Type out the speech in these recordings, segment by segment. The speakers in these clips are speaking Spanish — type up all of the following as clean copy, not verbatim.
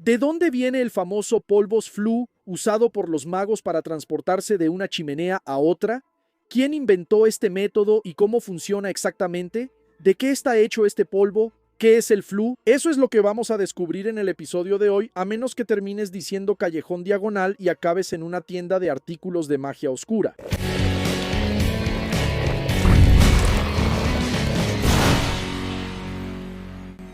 ¿De dónde viene el famoso polvos flu usado por los magos para transportarse de una chimenea a otra? ¿Quién inventó este método y cómo funciona exactamente? ¿De qué está hecho este polvo? ¿Qué es el flu? Eso es lo que vamos a descubrir en el episodio de hoy, a menos que termines diciendo callejón diagonal y acabes en una tienda de artículos de magia oscura.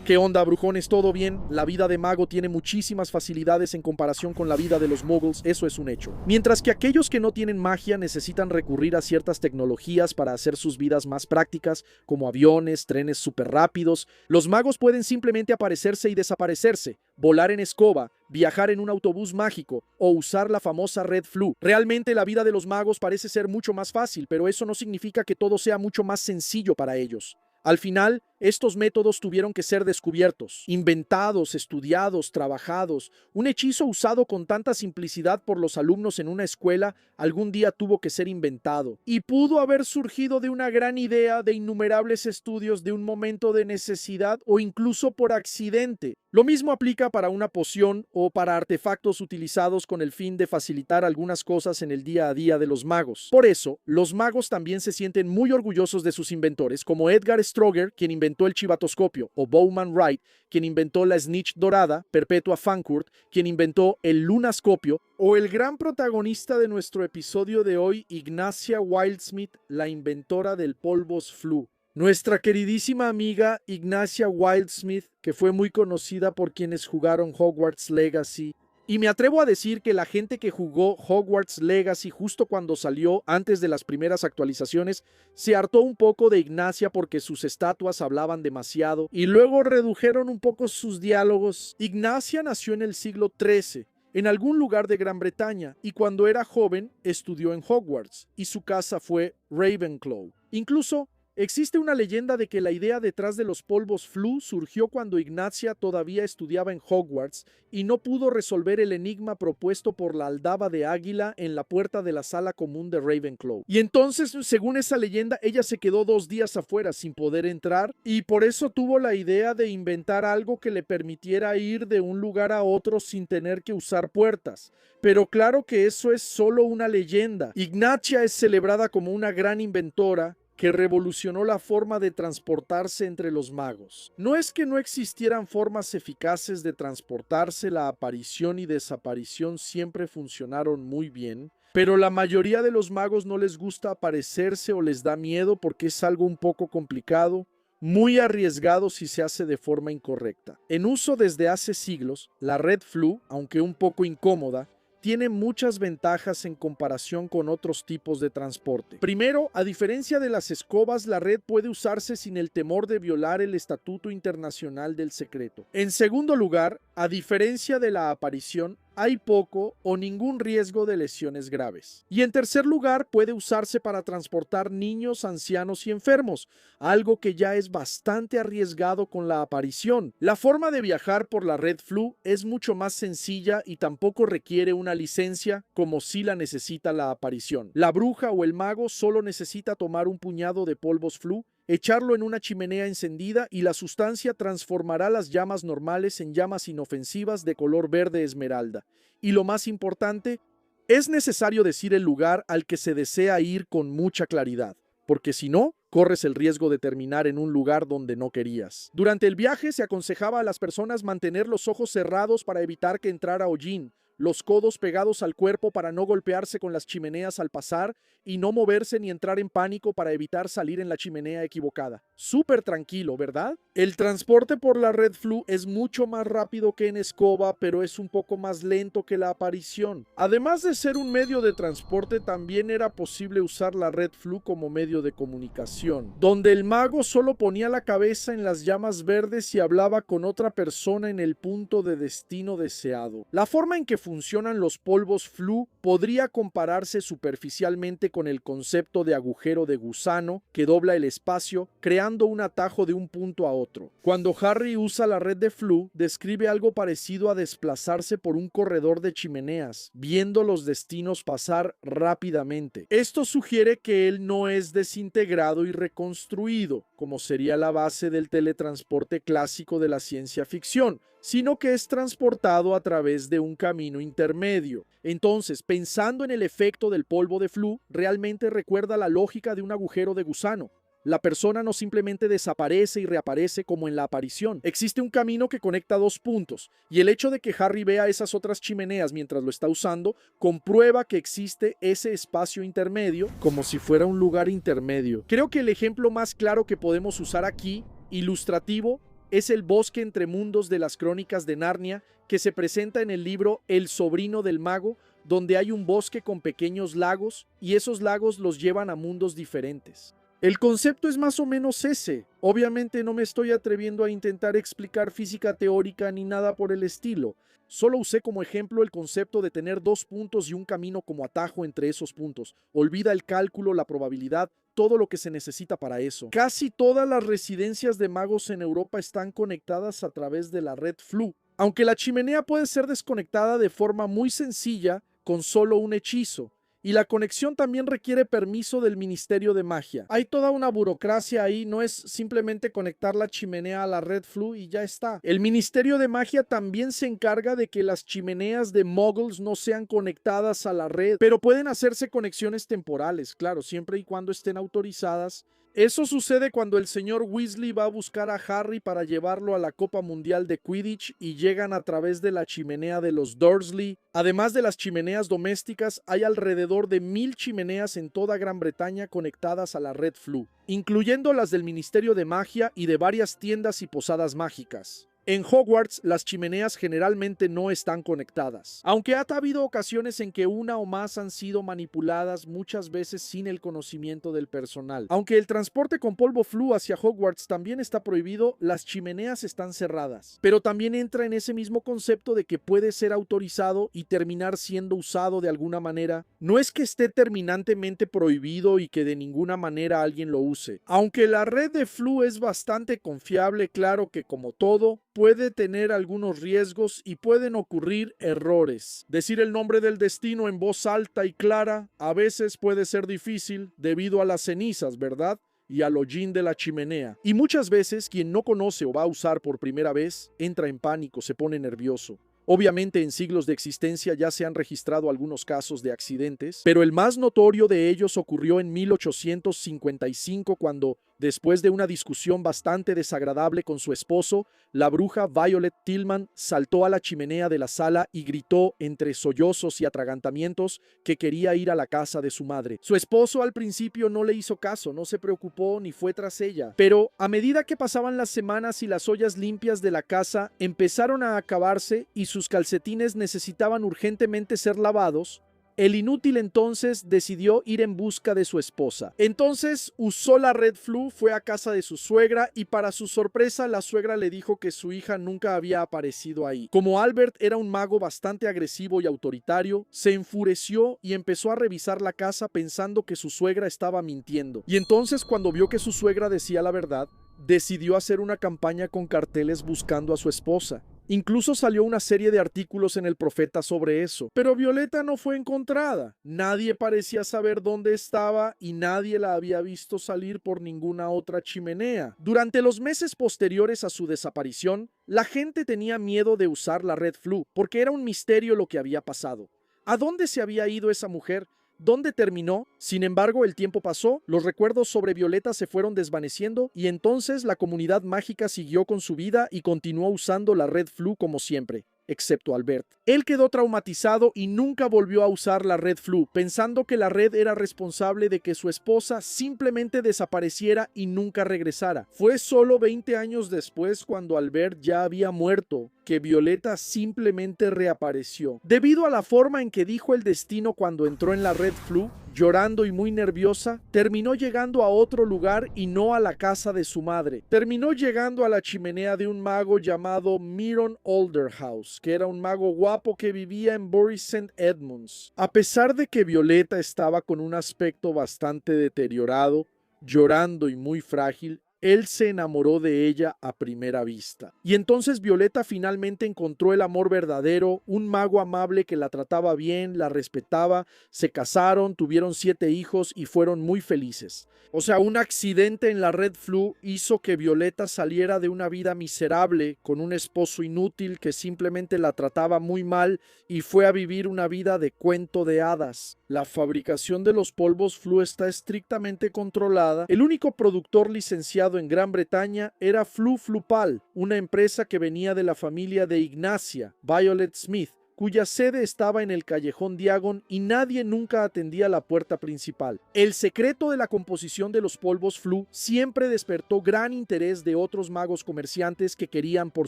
¿Qué onda, brujones? ¿Todo bien? La vida de mago tiene muchísimas facilidades en comparación con la vida de los muggles, eso es un hecho. Mientras que aquellos que no tienen magia necesitan recurrir a ciertas tecnologías para hacer sus vidas más prácticas, como aviones, trenes súper rápidos, los magos pueden simplemente aparecerse y desaparecerse, volar en escoba, viajar en un autobús mágico o usar la famosa Red Flu. Realmente la vida de los magos parece ser mucho más fácil, pero eso no significa que todo sea mucho más sencillo para ellos. Al final, estos métodos tuvieron que ser descubiertos, inventados, estudiados, trabajados. Un hechizo usado con tanta simplicidad por los alumnos en una escuela algún día tuvo que ser inventado. Y pudo haber surgido de una gran idea, de innumerables estudios, de un momento de necesidad o incluso por accidente. Lo mismo aplica para una poción o para artefactos utilizados con el fin de facilitar algunas cosas en el día a día de los magos. Por eso, los magos también se sienten muy orgullosos de sus inventores, como Edgar Stroger, quien inventó el chivatoscopio, o Bowman Wright, quien inventó la snitch dorada, Perpetua Fancourt, quien inventó el lunascopio, o el gran protagonista de nuestro episodio de hoy, Ignacia Wildsmith, la inventora del polvos flu. Nuestra queridísima amiga Ignacia Wildsmith, que fue muy conocida por quienes jugaron Hogwarts Legacy. Y me atrevo a decir que la gente que jugó Hogwarts Legacy justo cuando salió, antes de las primeras actualizaciones, se hartó un poco de Ignacia porque sus estatuas hablaban demasiado y luego redujeron un poco sus diálogos. Ignacia nació en el siglo XIII, en algún lugar de Gran Bretaña, y cuando era joven estudió en Hogwarts, y su casa fue Ravenclaw. Incluso existe una leyenda de que la idea detrás de los polvos flu surgió cuando Ignacia todavía estudiaba en Hogwarts y no pudo resolver el enigma propuesto por la aldaba de águila en la puerta de la sala común de Ravenclaw. Y entonces, según esa leyenda, ella se quedó 2 días afuera sin poder entrar y por eso tuvo la idea de inventar algo que le permitiera ir de un lugar a otro sin tener que usar puertas. Pero claro que eso es solo una leyenda. Ignacia es celebrada como una gran inventora que revolucionó la forma de transportarse entre los magos. No es que no existieran formas eficaces de transportarse, la aparición y desaparición siempre funcionaron muy bien, pero la mayoría de los magos no les gusta aparecerse o les da miedo porque es algo un poco complicado, muy arriesgado si se hace de forma incorrecta. En uso desde hace siglos, la Red Flu, aunque un poco incómoda, tiene muchas ventajas en comparación con otros tipos de transporte. Primero, a diferencia de las escobas, la red puede usarse sin el temor de violar el Estatuto Internacional del Secreto. En segundo lugar, a diferencia de la aparición, hay poco o ningún riesgo de lesiones graves. Y en tercer lugar, puede usarse para transportar niños, ancianos y enfermos, algo que ya es bastante arriesgado con la aparición. La forma de viajar por la Red Flu es mucho más sencilla y tampoco requiere una licencia como si la necesita la aparición. La bruja o el mago solo necesita tomar un puñado de polvos flu, echarlo en una chimenea encendida y la sustancia transformará las llamas normales en llamas inofensivas de color verde esmeralda. Y lo más importante, es necesario decir el lugar al que se desea ir con mucha claridad, porque si no, corres el riesgo de terminar en un lugar donde no querías. Durante el viaje se aconsejaba a las personas mantener los ojos cerrados para evitar que entrara hollín, los codos pegados al cuerpo para no golpearse con las chimeneas al pasar y no moverse ni entrar en pánico para evitar salir en la chimenea equivocada. Súper tranquilo, ¿verdad? El transporte por la Red Flu es mucho más rápido que en escoba, pero es un poco más lento que la aparición. Además de ser un medio de transporte, también era posible usar la Red Flu como medio de comunicación, donde el mago solo ponía la cabeza en las llamas verdes y hablaba con otra persona en el punto de destino deseado. La forma en que funcionan los polvos flu podría compararse superficialmente con el concepto de agujero de gusano que dobla el espacio, creando creando un atajo de un punto a otro. Cuando Harry usa la red de Floo, describe algo parecido a desplazarse por un corredor de chimeneas, viendo los destinos pasar rápidamente. Esto sugiere que él no es desintegrado y reconstruido, como sería la base del teletransporte clásico de la ciencia ficción, sino que es transportado a través de un camino intermedio. Entonces, pensando en el efecto del polvo de Floo, realmente recuerda la lógica de un agujero de gusano. La persona no simplemente desaparece y reaparece como en la aparición. Existe un camino que conecta dos puntos, y el hecho de que Harry vea esas otras chimeneas mientras lo está usando, comprueba que existe ese espacio intermedio como si fuera un lugar intermedio. Creo que el ejemplo más claro que podemos usar aquí, ilustrativo, es el bosque entre mundos de las Crónicas de Narnia que se presenta en el libro El sobrino del mago, donde hay un bosque con pequeños lagos y esos lagos los llevan a mundos diferentes. El concepto es más o menos ese. Obviamente no me estoy atreviendo a intentar explicar física teórica ni nada por el estilo. Solo usé como ejemplo el concepto de tener dos puntos y un camino como atajo entre esos puntos. Olvida el cálculo, la probabilidad, todo lo que se necesita para eso. Casi todas las residencias de magos en Europa están conectadas a través de la red Floo. Aunque la chimenea puede ser desconectada de forma muy sencilla con solo un hechizo. Y la conexión también requiere permiso del Ministerio de Magia. Hay toda una burocracia ahí, no es simplemente conectar la chimenea a la red Floo y ya está. El Ministerio de Magia también se encarga de que las chimeneas de Muggles no sean conectadas a la red, pero pueden hacerse conexiones temporales, claro, siempre y cuando estén autorizadas. Eso sucede cuando el señor Weasley va a buscar a Harry para llevarlo a la Copa Mundial de Quidditch y llegan a través de la chimenea de los Dursley. Además de las chimeneas domésticas, hay alrededor de 1000 chimeneas en toda Gran Bretaña conectadas a la red Floo, incluyendo las del Ministerio de Magia y de varias tiendas y posadas mágicas. En Hogwarts, las chimeneas generalmente no están conectadas, aunque ha habido ocasiones en que una o más han sido manipuladas, muchas veces sin el conocimiento del personal. Aunque el transporte con polvo Floo hacia Hogwarts también está prohibido, las chimeneas están cerradas. Pero también entra en ese mismo concepto de que puede ser autorizado y terminar siendo usado de alguna manera. No es que esté terminantemente prohibido y que de ninguna manera alguien lo use. Aunque la red de Floo es bastante confiable, claro que como todo, puede tener algunos riesgos y pueden ocurrir errores. Decir el nombre del destino en voz alta y clara a veces puede ser difícil debido a las cenizas, ¿verdad? Y al hollín de la chimenea. Y muchas veces quien no conoce o va a usar por primera vez entra en pánico, se pone nervioso. Obviamente en siglos de existencia ya se han registrado algunos casos de accidentes, pero el más notorio de ellos ocurrió en 1855 cuando, después de una discusión bastante desagradable con su esposo, la bruja Violet Tillman saltó a la chimenea de la sala y gritó entre sollozos y atragantamientos que quería ir a la casa de su madre. Su esposo al principio no le hizo caso, no se preocupó ni fue tras ella, pero a medida que pasaban las semanas y las ollas limpias de la casa empezaron a acabarse y sus calcetines necesitaban urgentemente ser lavados, el inútil entonces decidió ir en busca de su esposa. Entonces usó la red Floo, fue a casa de su suegra y para su sorpresa la suegra le dijo que su hija nunca había aparecido ahí. Como Albert era un mago bastante agresivo y autoritario, se enfureció y empezó a revisar la casa pensando que su suegra estaba mintiendo. Y entonces cuando vio que su suegra decía la verdad, decidió hacer una campaña con carteles buscando a su esposa. Incluso salió una serie de artículos en El Profeta sobre eso. Pero Violeta no fue encontrada. Nadie parecía saber dónde estaba y nadie la había visto salir por ninguna otra chimenea. Durante los meses posteriores a su desaparición, la gente tenía miedo de usar la red Floo porque era un misterio lo que había pasado. ¿A dónde se había ido esa mujer? ¿Dónde terminó? Sin embargo, el tiempo pasó, los recuerdos sobre Violeta se fueron desvaneciendo y entonces la comunidad mágica siguió con su vida y continuó usando la red Floo como siempre, excepto Albert. Él quedó traumatizado y nunca volvió a usar la red Floo, pensando que la red era responsable de que su esposa simplemente desapareciera y nunca regresara. Fue solo 20 años después, cuando Albert ya había muerto, que Violeta simplemente reapareció. Debido a la forma en que dijo el destino cuando entró en la red Floo, llorando y muy nerviosa, terminó llegando a otro lugar y no a la casa de su madre. Terminó llegando a la chimenea de un mago llamado Miron Olderhouse, que era un mago guapo que vivía en Bury St. Edmunds. A pesar de que Violeta estaba con un aspecto bastante deteriorado, llorando y muy frágil, Él se enamoró de ella a primera vista. Y entonces Violeta finalmente encontró el amor verdadero, un mago amable que la trataba bien, la respetaba, se casaron, tuvieron 7 hijos y fueron muy felices. O sea, un accidente en la Red Flu hizo que Violeta saliera de una vida miserable con un esposo inútil que simplemente la trataba muy mal y fue a vivir una vida de cuento de hadas. La fabricación de los polvos Flu está estrictamente controlada. El único productor licenciado en Gran Bretaña era Flupal, una empresa que venía de la familia de Ignacia, Violet Smith, cuya sede estaba en el callejón Diagon y nadie nunca atendía la puerta principal. El secreto de la composición de los polvos Flu siempre despertó gran interés de otros magos comerciantes que querían, por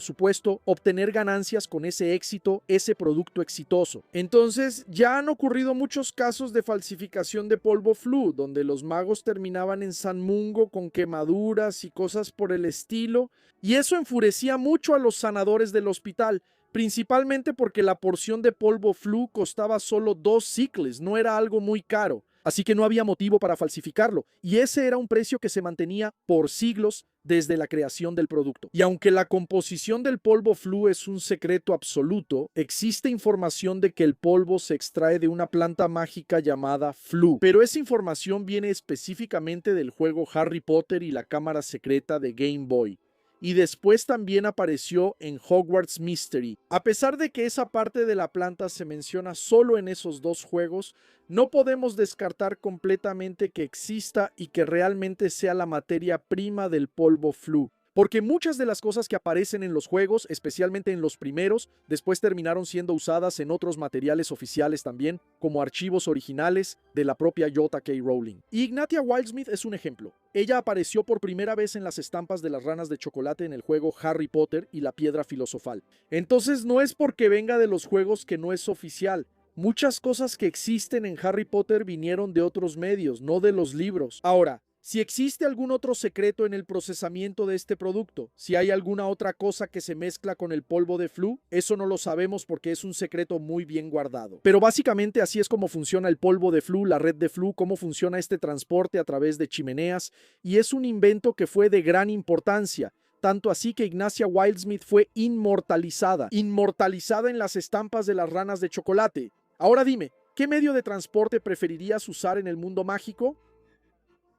supuesto, obtener ganancias con ese éxito, ese producto exitoso. Entonces, ya han ocurrido muchos casos de falsificación de polvo Flu, donde los magos terminaban en San Mungo con quemaduras y cosas por el estilo, y eso enfurecía mucho a los sanadores del hospital, principalmente porque la porción de polvo Flu costaba solo 2 sicles, no era algo muy caro, así que no había motivo para falsificarlo, y ese era un precio que se mantenía por siglos desde la creación del producto. Y aunque la composición del polvo Flu es un secreto absoluto, existe información de que el polvo se extrae de una planta mágica llamada Flu, pero esa información viene específicamente del juego Harry Potter y la cámara secreta de Game Boy. Y después también apareció en Hogwarts Mystery. A pesar de que esa parte de la planta se menciona solo en esos 2 juegos, no podemos descartar completamente que exista y que realmente sea la materia prima del polvo Flu. Porque muchas de las cosas que aparecen en los juegos, especialmente en los primeros, después terminaron siendo usadas en otros materiales oficiales también, como archivos originales de la propia J.K. Rowling. Y Ignatia Wildsmith es un ejemplo. Ella apareció por primera vez en las estampas de las ranas de chocolate en el juego Harry Potter y la piedra filosofal. Entonces no es porque venga de los juegos que no es oficial. Muchas cosas que existen en Harry Potter vinieron de otros medios, no de los libros. Ahora, si existe algún otro secreto en el procesamiento de este producto, si hay alguna otra cosa que se mezcla con el polvo de Flu, eso no lo sabemos porque es un secreto muy bien guardado. Pero básicamente así es como funciona el polvo de Flu, la red de Flu, cómo funciona este transporte a través de chimeneas, y es un invento que fue de gran importancia. Tanto así que Ignacia Wildsmith fue inmortalizada en las estampas de las ranas de chocolate. Ahora dime, ¿qué medio de transporte preferirías usar en el mundo mágico?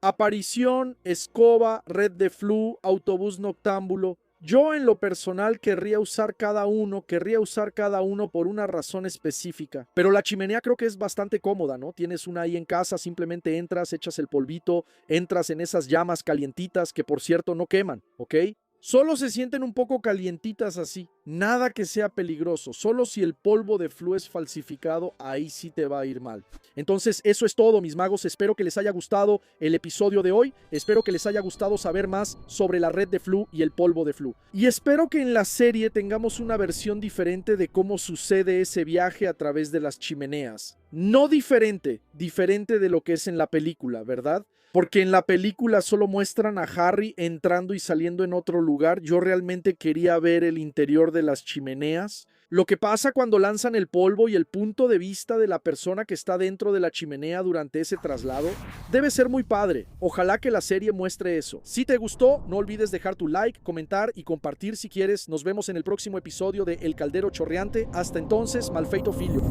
Aparición, escoba, red de Flu, autobús noctámbulo. Yo en lo personal querría usar cada uno por una razón específica. Pero la chimenea creo que es bastante cómoda, ¿no? Tienes una ahí en casa, simplemente entras, echas el polvito, entras en esas llamas calientitas que por cierto no queman, ¿ok? Solo se sienten un poco calientitas así. Nada que sea peligroso. Solo si el polvo de Flu es falsificado, ahí sí te va a ir mal. Entonces, eso es todo, mis magos. Espero que les haya gustado el episodio de hoy. Espero que les haya gustado saber más sobre la red de Flu y el polvo de Flu. Y espero que en la serie tengamos una versión diferente de cómo sucede ese viaje a través de las chimeneas. No diferente de lo que es en la película, ¿verdad? Porque en la película solo muestran a Harry entrando y saliendo en otro lugar. Yo realmente quería ver el interior de las chimeneas. Lo que pasa cuando lanzan el polvo y el punto de vista de la persona que está dentro de la chimenea durante ese traslado debe ser muy padre. Ojalá que la serie muestre eso. Si te gustó, no olvides dejar tu like, comentar y compartir si quieres. Nos vemos en el próximo episodio de El Caldero Chorreante. Hasta entonces, Malfeito Filio.